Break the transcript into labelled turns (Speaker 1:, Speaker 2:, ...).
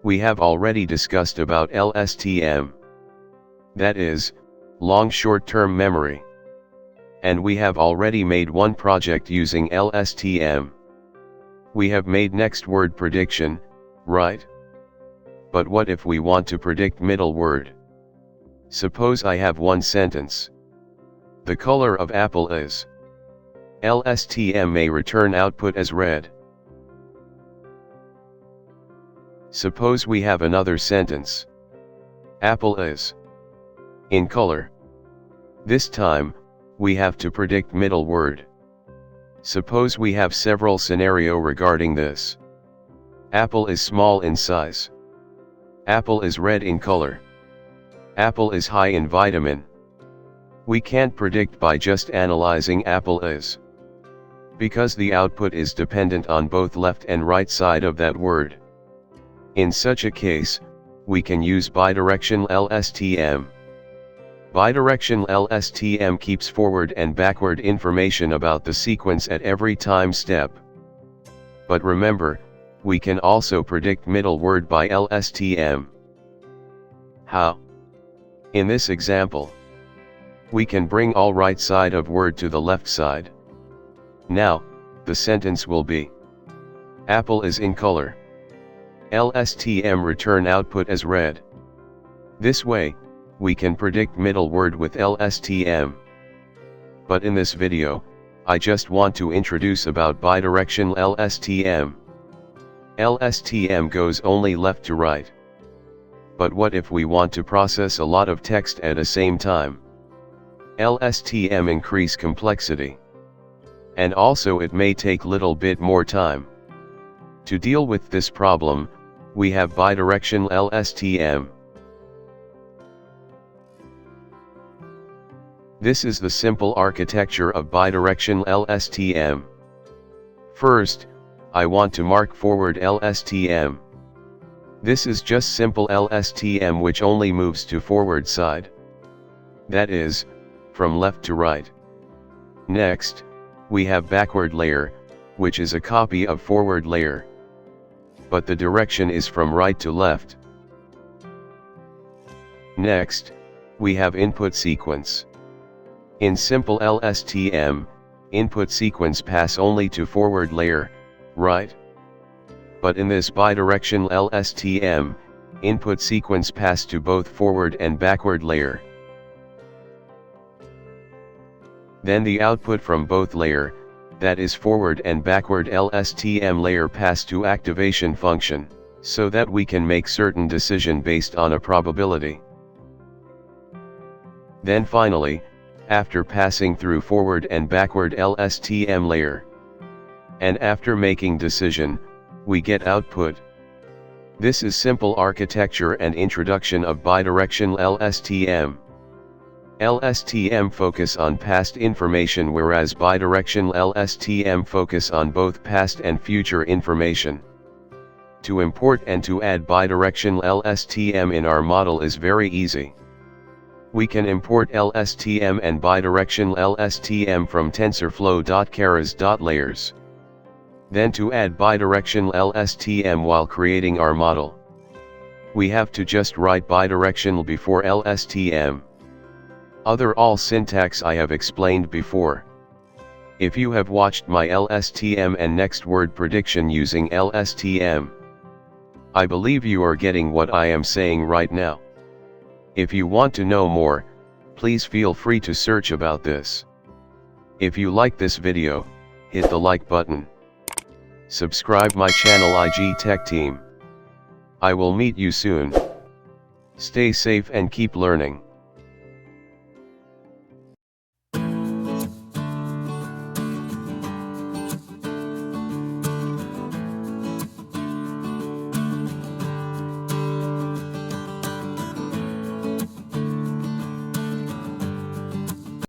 Speaker 1: we have already discussed about LSTM. That is, long short-term memory. And we have already made one project using LSTM. We have made next word prediction, right? But what if we want to predict middle word? Suppose I have one sentence. The color of apple is. LSTM may return output as red. Suppose we have another sentence. Apple is in color. This time, we have to predict middle word. Suppose we have several scenarios regarding this. Apple is small in size. Apple is red in color. Apple is high in vitamin. We can't predict by just analyzing apple is, because the output is dependent on both left and right side of that word. In such a case, we can use bidirectional LSTM. Bidirectional LSTM keeps forward and backward information about the sequence at every time step. But remember, we can also predict middle word by LSTM. How? In this example, we can bring all right side of word to the left side. Now, the sentence will be, apple is in color. LSTM return output as red. This way, we can predict middle word with LSTM. But in this video, I just want to introduce about bidirectional LSTM. LSTM goes only left to right. But what if we want to process a lot of text at the same time? LSTM increase complexity. And also it may take little bit more time. To deal with this problem, we have bidirectional LSTM. This is the simple architecture of bidirectional LSTM. First, I want to mark forward LSTM. This is just simple LSTM which only moves to forward side. That is, from left to right. Next, we have backward layer, which is a copy of forward layer. But the direction is from right to left. Next, we have input sequence. In simple LSTM, input sequence pass only to forward layer, right? But in this bidirectional LSTM, input sequence pass to both forward and backward layer. Then the output from both layer, that is forward and backward LSTM layer pass to activation function, so that we can make certain decision based on a probability. Then finally, after passing through forward and backward LSTM layer, and after making decision, we get output. This is simple architecture and introduction of bidirectional LSTM. LSTM focus on past information whereas bidirectional LSTM focus on both past and future information. To import and to add bidirectional LSTM in our model is very easy. We can import LSTM and bidirectional LSTM from TensorFlow.keras.layers. Then to add bidirectional LSTM while creating our model, we have to just write bidirectional before LSTM. Other all syntax I have explained before. If you have watched my LSTM and next word prediction using LSTM, I believe you are getting what I am saying right now. If you want to know more, please feel free to search about this. If you like this video, hit the like button. Subscribe my channel IG Tech Team. I will meet you soon. Stay safe and keep learning.